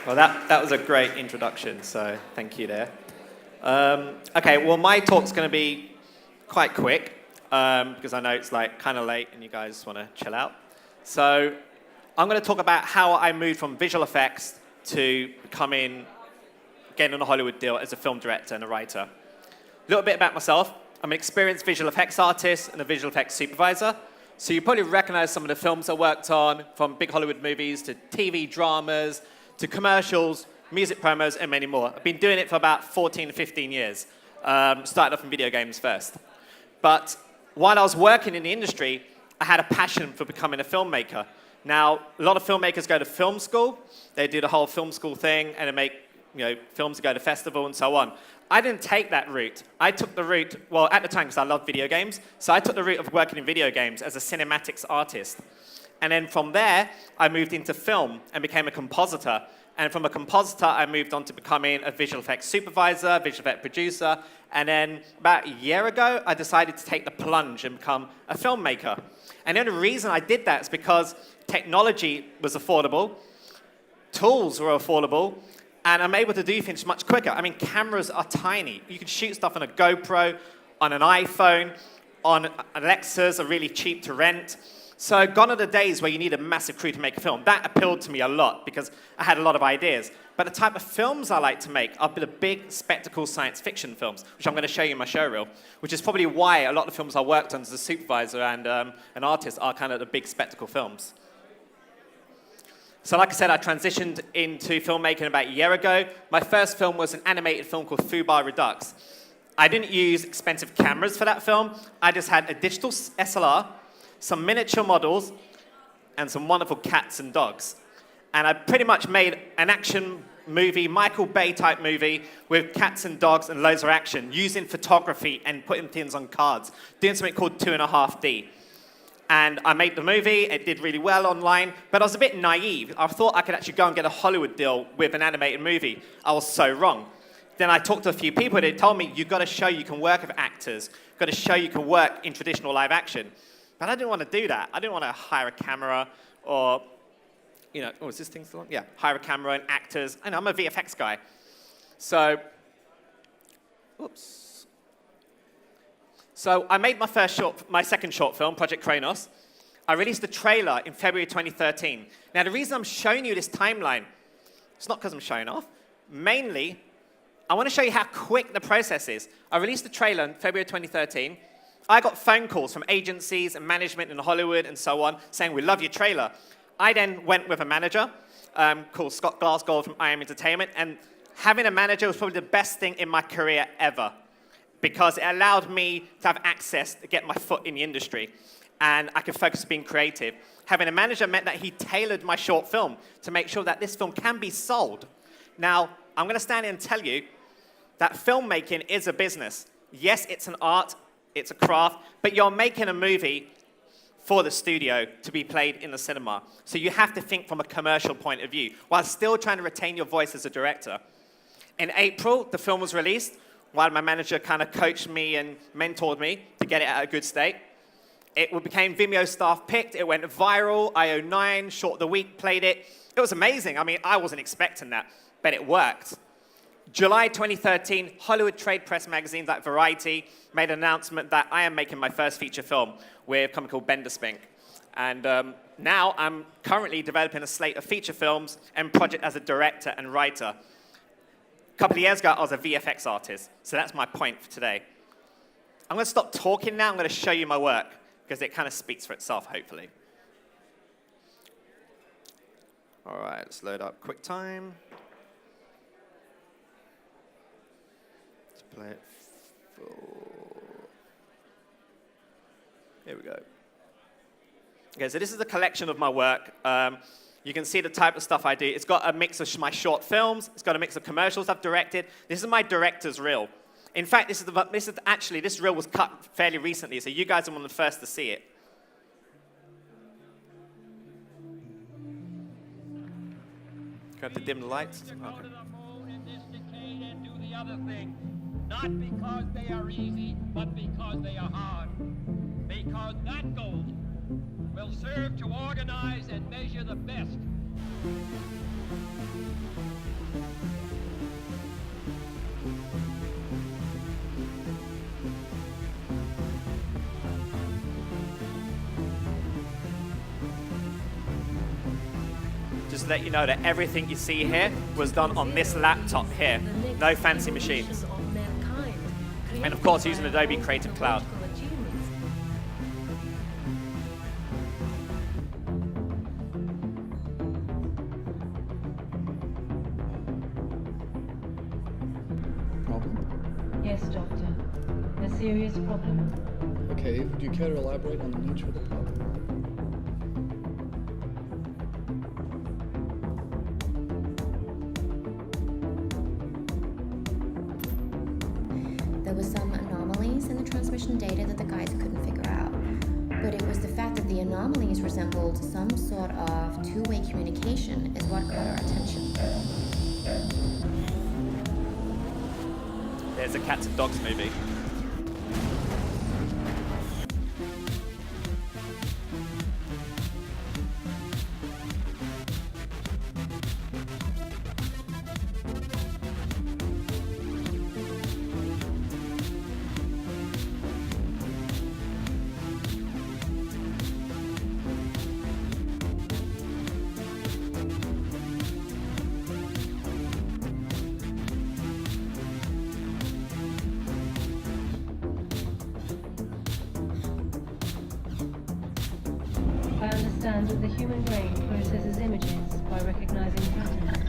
Well, that was a great introduction, so thank you there. Okay, well, my talk's going to be quite quick because I know it's like kind of late and you guys want to chill out. So I'm going to talk about how I moved from visual effects to getting on a Hollywood deal as a film director and a writer. A little bit about myself. I'm an experienced visual effects artist and a visual effects supervisor. So you probably recognize some of the films I worked on, from big Hollywood movies to TV dramas to commercials, music promos, and many more. I've been doing it for about 14 to 15 years. Started off in video games first. But while I was working in the industry, I had a passion for becoming a filmmaker. Now, a lot of filmmakers go to film school. They do the whole film school thing, and they make films that go to festival and so on. I didn't take that route. I took the route, well, at the time, because I loved video games, so I took the route of working in video games as a cinematics artist. And then from there, I moved into film and became a compositor. And from a compositor, I moved on to becoming a visual effects supervisor, visual effects producer. And then about a year ago, I decided to take the plunge and become a filmmaker. And the only reason I did that is because technology was affordable, tools were affordable, and I'm able to do things much quicker. I mean, cameras are tiny. You can shoot stuff on a GoPro, on an iPhone, on Alexas are really cheap to rent. So gone are the days where you need a massive crew to make a film. That appealed to me a lot because I had a lot of ideas. But the type of films I like to make are the big spectacle science fiction films, which I'm going to show you in my showreel, which is probably why a lot of the films I worked on as a supervisor and an artist are kind of the big spectacle films. So like I said, I transitioned into filmmaking about a year ago. My first film was an animated film called Fubar Redux. I didn't use expensive cameras for that film. I just had a digital SLR, some miniature models, and some wonderful cats and dogs. And I pretty much made an action movie, Michael Bay type movie, with cats and dogs and loads of action, using photography and putting things on cards, doing something called 2.5D. And I made the movie, it did really well online, but I was a bit naive. I thought I could actually go and get a Hollywood deal with an animated movie. I was so wrong. Then I talked to a few people, and they told me, you've got to show you can work with actors, you've got to show you can work in traditional live action. But I didn't want to do that. I didn't want to hire a camera or, oh, is this thing still on? Yeah, hire a camera and actors. I know, I'm a VFX guy. So, oops. So I made my second short film, Project Kronos. I released the trailer in February 2013. Now, the reason I'm showing you this timeline, it's not because I'm showing off. Mainly, I want to show you how quick the process is. I released the trailer in February 2013. I got phone calls from agencies and management in Hollywood and so on saying, we love your trailer. I then went with a manager called Scott Glasgow from IM Entertainment, and having a manager was probably the best thing in my career ever, because it allowed me to have access to get my foot in the industry, and I could focus on being creative. Having a manager meant that he tailored my short film to make sure that this film can be sold. Now, I'm going to stand here and tell you that filmmaking is a business. Yes, it's an art, it's a craft, but you're making a movie for the studio to be played in the cinema. So you have to think from a commercial point of view, while still trying to retain your voice as a director. In April, the film was released, while my manager kind of coached me and mentored me to get it at a good state. It became Vimeo staff picked, it went viral, IO9, Short of the Week played it. It was amazing. I mean, I wasn't expecting that, but it worked. July 2013, Hollywood trade press magazines like Variety made an announcement that I am making my first feature film with a company called Benderspink. And now I'm currently developing a slate of feature films and project as a director and writer. A couple of years ago, I was a VFX artist, so that's my point for today. I'm going to stop talking now. I'm going to show you my work, because it kind of speaks for itself, hopefully. All right, let's load up QuickTime. Let's play it full. Here we go. Okay, so this is a collection of my work. You can see the type of stuff I do. It's got a mix of my short films. It's got a mix of commercials I've directed. This is my director's reel. In fact, this reel was cut fairly recently, so you guys are one of the first to see it. You have to dim the lights. Okay. Not because they are easy, but because they are hard. Because that gold will serve to organize and measure the best. Just to let you know that everything you see here was done on this laptop here. No fancy machines. And of course, using Adobe Creative Cloud. Problem? Yes, Doctor. A serious problem. Okay, do you care to elaborate on the nature of the problem? There were some anomalies in the transmission data that the guys couldn't figure out. But it was the fact that the anomalies resembled some sort of two-way communication is what caught our attention. There's a cats and dogs movie. I understand that the human brain processes images by recognizing patterns.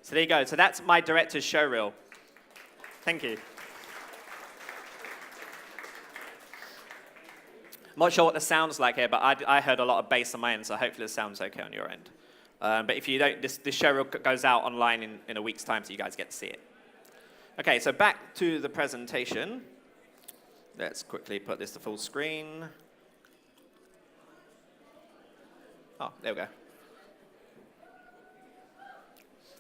So there you go. So that's my director's showreel. Thank you. I'm not sure what the sound's like here, but I heard a lot of bass on my end, so hopefully the sound's okay on your end. But if you don't, this showreel goes out online in a week's time, so you guys get to see it. Okay, so back to the presentation. Let's quickly put this to full screen. Oh, there we go.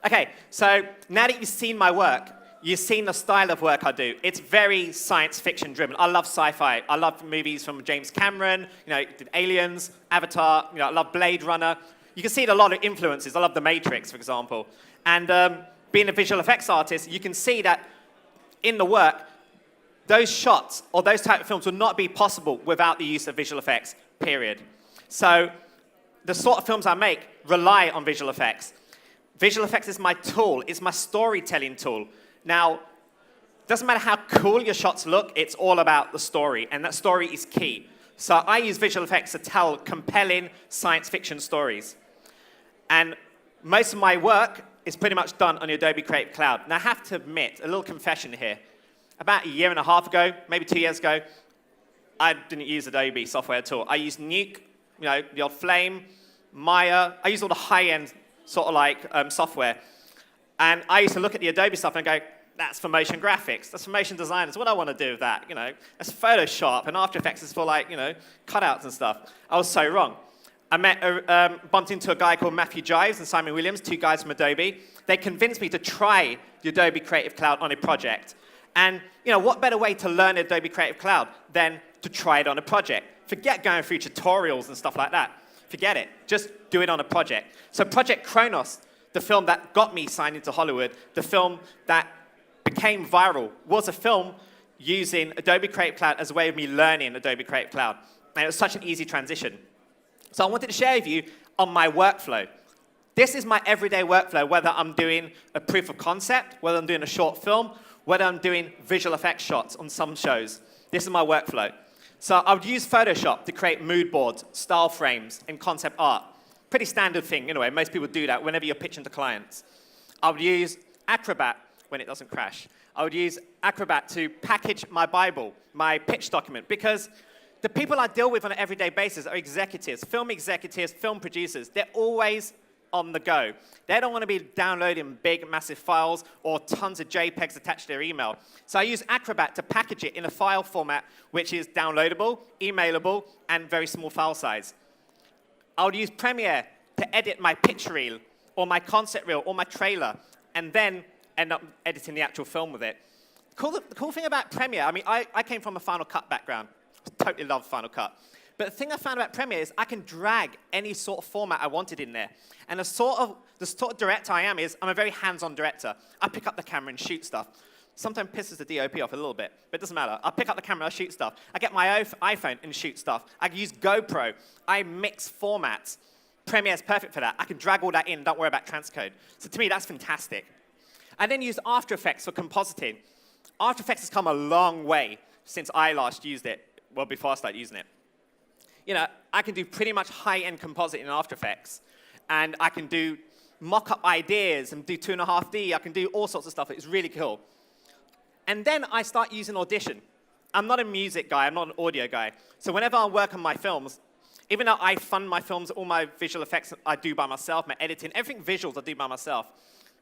Okay, so now that you've seen my work, you've seen the style of work I do. It's very science fiction driven. I love sci-fi. I love movies from James Cameron, did Aliens, Avatar, I love Blade Runner. You can see a lot of influences. I love The Matrix, for example. And being a visual effects artist, you can see that in the work, those shots or those type of films would not be possible without the use of visual effects, period. So the sort of films I make rely on visual effects. Visual effects is my tool. It's my storytelling tool. Now, it doesn't matter how cool your shots look, it's all about the story, and that story is key. So I use visual effects to tell compelling science fiction stories. And most of my work is pretty much done on the Adobe Creative Cloud. Now, I have to admit, a little confession here. About a year and a half ago, maybe 2 years ago, I didn't use Adobe software at all. I used Nuke, the old Flame, Maya. I used all the high-end sort of software. And I used to look at the Adobe stuff and go, that's for motion graphics. That's for motion designers. What do I want to do with that? That's Photoshop, and After Effects is for cutouts and stuff. I was so wrong. I bumped into a guy called Matthew Jives and Simon Williams, two guys from Adobe. They convinced me to try the Adobe Creative Cloud on a project. And what better way to learn Adobe Creative Cloud than to try it on a project? Forget going through tutorials and stuff like that. Forget it. Just do it on a project. So Project Kronos, the film that got me signed into Hollywood, the film that became viral, was a film using Adobe Creative Cloud as a way of me learning Adobe Creative Cloud. And it was such an easy transition. So I wanted to share with you on my workflow. This is my everyday workflow, whether I'm doing a proof of concept, whether I'm doing a short film, whether I'm doing visual effects shots on some shows. This is my workflow. So I would use Photoshop to create mood boards, style frames, and concept art. Pretty standard thing, anyway. Most people do that whenever you're pitching to clients. I would use Acrobat when it doesn't crash. I would use Acrobat to package my Bible, my pitch document, because the people I deal with on an everyday basis are executives, film producers. They're always on the go. They don't want to be downloading big, massive files or tons of JPEGs attached to their email. So I use Acrobat to package it in a file format which is downloadable, emailable, and very small file size. I would use Premiere to edit my pitch reel or my concept reel, or my trailer, and then end up editing the actual film with it. The cool thing about Premiere, I mean, I came from a Final Cut background. Totally love Final Cut. But the thing I found about Premiere is I can drag any sort of format I wanted in there. And the sort of director I am is I'm a very hands-on director. I pick up the camera and shoot stuff. Sometimes pisses the DOP off a little bit, but it doesn't matter. I pick up the camera, I shoot stuff. I get my iPhone and shoot stuff. I use GoPro. I mix formats. Premiere is perfect for that. I can drag all that in, don't worry about transcode. So to me, that's fantastic. I then use After Effects for compositing. After Effects has come a long way since I last used it, well, before I started using it. You know, I can do pretty much high-end compositing in After Effects, and I can do mock-up ideas and do 2.5D. I can do all sorts of stuff. It's really cool. And then I start using Audition. I'm not a music guy. I'm not an audio guy. So whenever I work on my films, even though I fund my films, all my visual effects I do by myself, my editing, everything visuals I do by myself.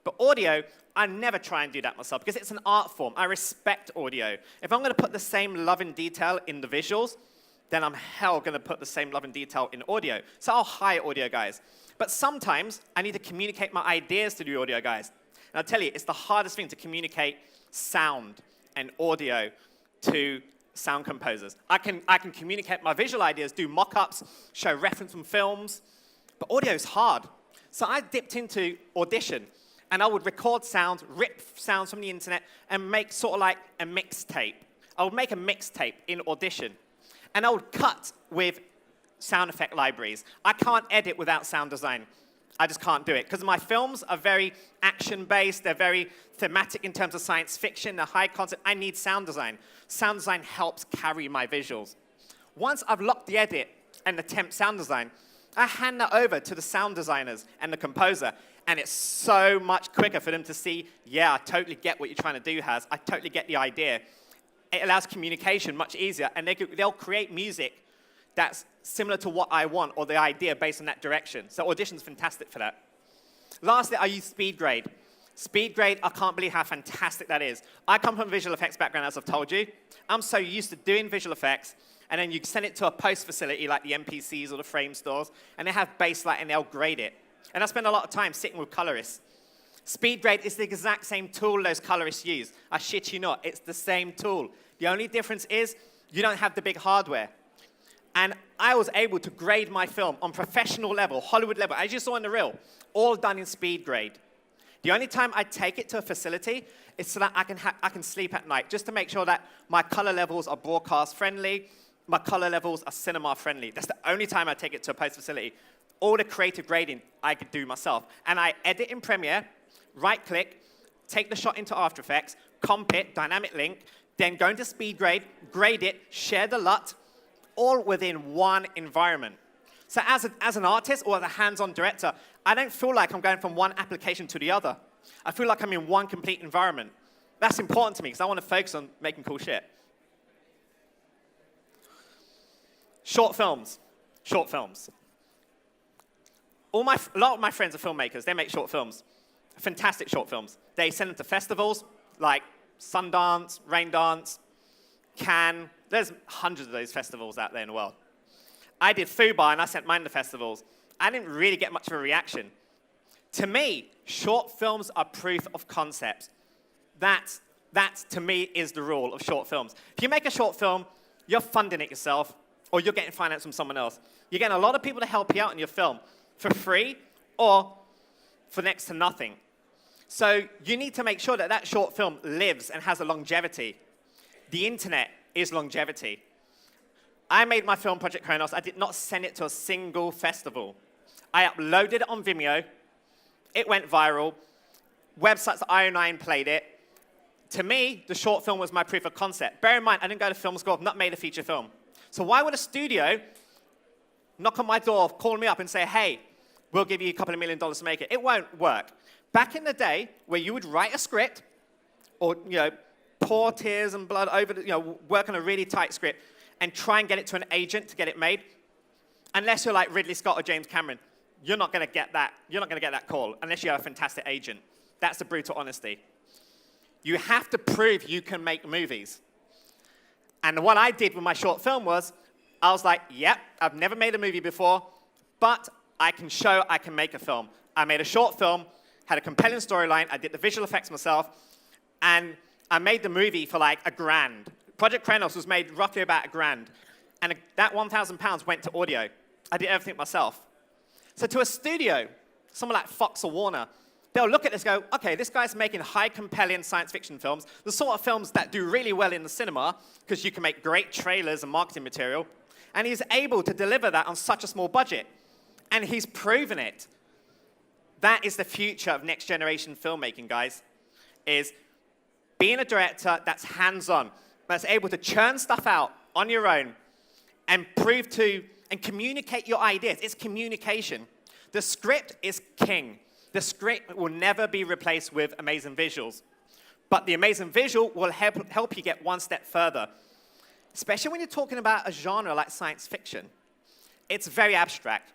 But audio, I never try and do that myself because it's an art form. I respect audio. If I'm going to put the same love and detail in the visuals, then I'm hell going to put the same love and detail in audio. So I'll hire audio guys. But sometimes I need to communicate my ideas to the audio guys. And I'll tell you, it's the hardest thing to communicate sound and audio to sound composers. I can communicate my visual ideas, do mock-ups, show reference from films, but audio is hard. So I dipped into Audition, and I would record sounds, rip sounds from the internet, and make sort of like a mixtape. I would make a mixtape in Audition, and I would cut with sound effect libraries. I can't edit without sound design. I just can't do it, because my films are very action-based, they're very thematic in terms of science fiction, they're high concept. I need sound design. Sound design helps carry my visuals. Once I've locked the edit and the temp sound design, I hand that over to the sound designers and the composer, and it's so much quicker for them to see, yeah, I totally get what you're trying to do, Haz. I totally get the idea. It allows communication much easier, and they'll create music that's similar to what I want or the idea based on that direction. So Audition's fantastic for that. Lastly, I use SpeedGrade. SpeedGrade, I can't believe how fantastic that is. I come from a visual effects background, as I've told you. I'm so used to doing visual effects, and then you send it to a post facility like the MPCs or the frame stores, and they have baseline and they'll grade it. And I spend a lot of time sitting with colorists. SpeedGrade is the exact same tool those colorists use. I shit you not, it's the same tool. The only difference is you don't have the big hardware. And I was able to grade my film on professional level, Hollywood level, as you saw in the reel, all done in SpeedGrade. The only time I take it to a facility is so that I can sleep at night, just to make sure that my color levels are broadcast friendly, my color levels are cinema friendly. That's the only time I take it to a post facility. All the creative grading I could do myself. And I edit in Premiere, right click, take the shot into After Effects, comp it, dynamic link, then go into SpeedGrade, grade it, share the LUT, all within one environment. So as an artist or as a hands-on director, I don't feel like I'm going from one application to the other. I feel like I'm in one complete environment. That's important to me because I want to focus on making cool shit. Short films. Short films. A lot of my friends are filmmakers. They make short films. Fantastic short films. They send them to festivals like Sundance, Raindance, Cannes. There's hundreds of those festivals out there in the world. I did Fubar, and I sent mine to festivals. I didn't really get much of a reaction. To me, short films are proof of concept. That, to me, is the rule of short films. If you make a short film, you're funding it yourself, or you're getting finance from someone else. You're getting a lot of people to help you out in your film for free or for next to nothing. So you need to make sure that that short film lives and has a longevity. The internet is longevity. I made my film, Project Kronos. I did not send it to a single festival. I uploaded it on Vimeo. It went viral. Websites like IO9 played it. To me, the short film was my proof of concept. Bear in mind, I didn't go to film school. I've not made a feature film. So why would a studio knock on my door, call me up and say, hey, we'll give you a couple of $1 million to make it? It won't work. Back in the day, where you would write a script or, pour tears and blood over, work on a really tight script and try and get it to an agent to get it made, unless you're like Ridley Scott or James Cameron, you're not going to get that. You're not going to get that call unless you have a fantastic agent. That's the brutal honesty. You have to prove you can make movies. And what I did with my short film was, I was like, yep, I've never made a movie before, but I can show I can make a film. I made a short film, had a compelling storyline, I did the visual effects myself, and I made the movie for like $1,000. Project Kronos was made roughly about $1,000. And that £1,000 went to audio. I did everything myself. So to a studio, someone like Fox or Warner, they'll look at this and go, okay, this guy's making high, compelling science fiction films, the sort of films that do really well in the cinema, because you can make great trailers and marketing material, and he's able to deliver that on such a small budget. And he's proven it. That is the future of next generation filmmaking, guys, is being a director that's hands-on, that's able to churn stuff out on your own and prove to, and communicate your ideas. It's communication. The script is king. The script will never be replaced with amazing visuals. But the amazing visual will help you get one step further, especially when you're talking about a genre like science fiction. It's very abstract.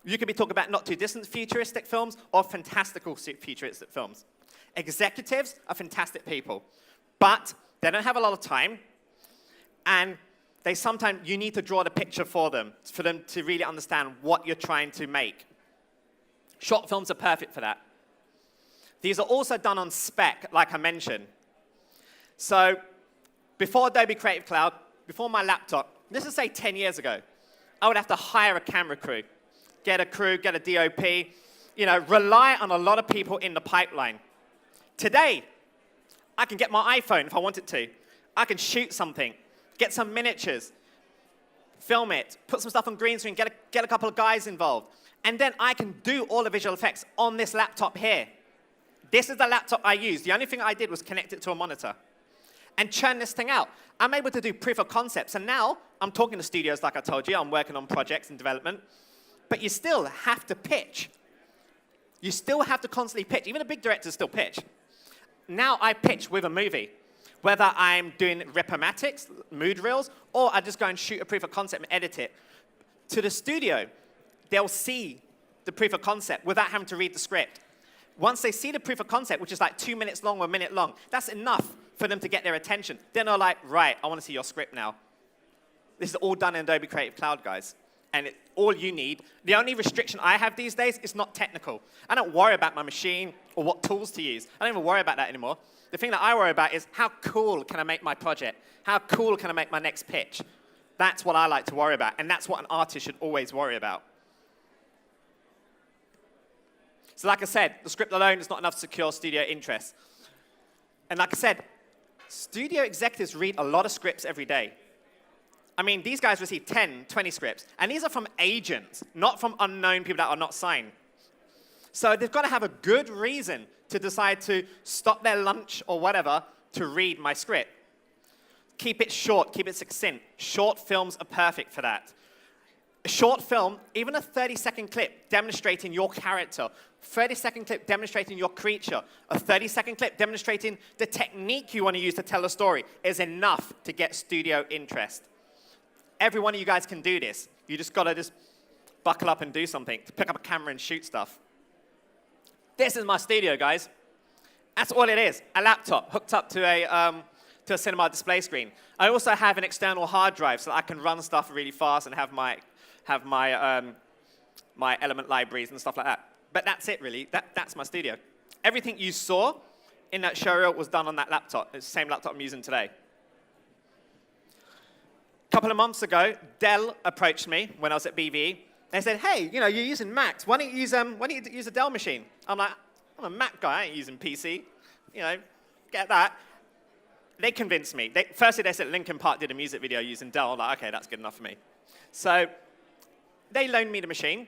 You could be talking about not too distant futuristic films or fantastical futuristic films. Executives are fantastic people, but they don't have a lot of time, and they sometimes, you need to draw the picture for them to really understand what you're trying to make. Short films are perfect for that. These are also done on spec, like I mentioned. So before Adobe Creative Cloud, before my laptop, let's just say 10 years ago, I would have to hire a camera crew, get a crew, get a DOP, rely on a lot of people in the pipeline. Today, I can get my iPhone if I wanted to. I can shoot something, get some miniatures, film it, put some stuff on green screen, get a couple of guys involved. And then I can do all the visual effects on this laptop here. This is the laptop I use. The only thing I did was connect it to a monitor and churn this thing out. I'm able to do proof of concepts. And now I'm talking to studios, like I told you. I'm working on projects and development. But you still have to pitch. You still have to constantly pitch. Even the big directors still pitch. Now I pitch with a movie. Whether I'm doing ripomatics, mood reels, or I just go and shoot a proof of concept and edit it. To the studio, they'll see the proof of concept without having to read the script. Once they see the proof of concept, which is like 2 minutes long or a minute long, that's enough for them to get their attention. Then they're like, right, I want to see your script now. This is all done in Adobe Creative Cloud, guys. And all you need, the only restriction I have these days is not technical. I don't worry about my machine or what tools to use. I don't even worry about that anymore. The thing that I worry about is how cool can I make my project? How cool can I make my next pitch? That's what I like to worry about, and that's what an artist should always worry about. So like I said, the script alone is not enough to secure studio interest. And like I said, studio executives read a lot of scripts every day. I mean, these guys receive 10, 20 scripts. And these are from agents, not from unknown people that are not signed. So they've got to have a good reason to decide to stop their lunch or whatever to read my script. Keep it short, keep it succinct. Short films are perfect for that. A short film, even a 30-second clip demonstrating your character, 30-second clip demonstrating your creature, a 30-second clip demonstrating the technique you want to use to tell a story is enough to get studio interest. Every one of you guys can do this. You just got to just buckle up and do something, to pick up a camera and shoot stuff. This is my studio, guys. That's all it is, a laptop hooked up to a cinema display screen. I also have an external hard drive so that I can run stuff really fast and have my element libraries and stuff like that. But that's it, really. That's my studio. Everything you saw in that showreel was done on that laptop. It's the same laptop I'm using today. A couple of months ago, Dell approached me when I was at BVE. They said, hey, you're using Macs. Why don't you use a Dell machine? I'm like, I'm a Mac guy. I ain't using PC. Get that. They convinced me. Firstly, they said Linkin Park did a music video using Dell. I'm like, okay, that's good enough for me. So they loaned me the machine,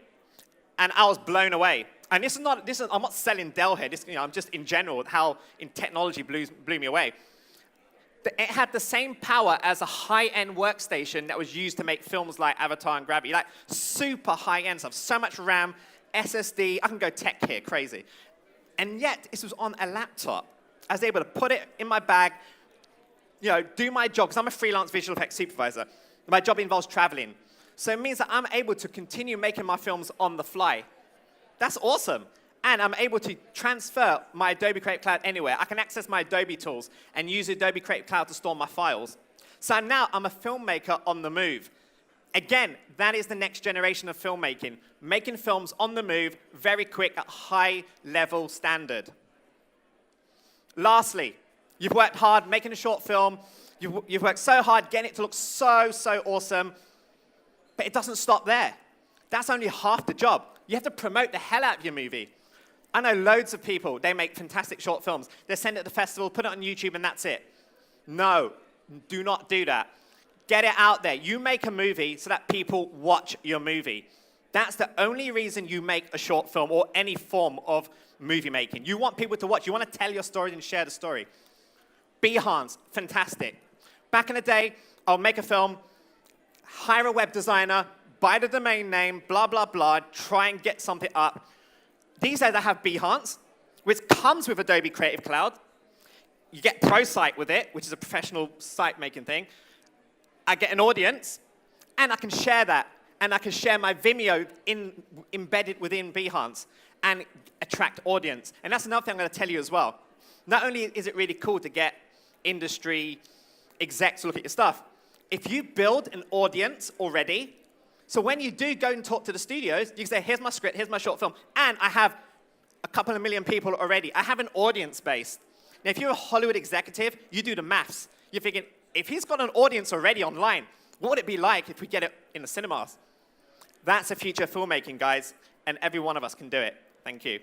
and I was blown away. And I'm not selling Dell here. I'm just in general how in technology blew me away. It had the same power as a high-end workstation that was used to make films like Avatar and Gravity, like super high-end stuff, so much RAM, SSD. I can go tech here, crazy. And yet, this was on a laptop. I was able to put it in my bag, do my job, because I'm a freelance visual effects supervisor. My job involves traveling. So it means that I'm able to continue making my films on the fly. That's awesome. And I'm able to transfer my Adobe Creative Cloud anywhere. I can access my Adobe tools and use Adobe Creative Cloud to store my files. So now I'm a filmmaker on the move. Again, that is the next generation of filmmaking. Making films on the move, very quick, at high level standard. Lastly, you've worked hard making a short film. You've worked so hard getting it to look so, so awesome. But it doesn't stop there. That's only half the job. You have to promote the hell out of your movie. I know loads of people, they make fantastic short films. They send it to the festival, put it on YouTube, and that's it. No, do not do that. Get it out there. You make a movie so that people watch your movie. That's the only reason you make a short film or any form of movie making. You want people to watch. You want to tell your story and share the story. Behance, fantastic. Back in the day, I'll make a film, hire a web designer, buy the domain name, blah, blah, blah, try and get something up. These days I have Behance, which comes with Adobe Creative Cloud. You get ProSite with it, which is a professional site making thing. I get an audience, and I can share that. And I can share my Vimeo embedded within Behance and attract audience. And that's another thing I'm going to tell you as well. Not only is it really cool to get industry execs to look at your stuff, if you build an audience already, so when you do go and talk to the studios, you can say, here's my script, here's my short film, and I have a couple of million people already. I have an audience base. Now, if you're a Hollywood executive, you do the maths. You're thinking, if he's got an audience already online, what would it be like if we get it in the cinemas? That's the future of filmmaking, guys, and every one of us can do it. Thank you.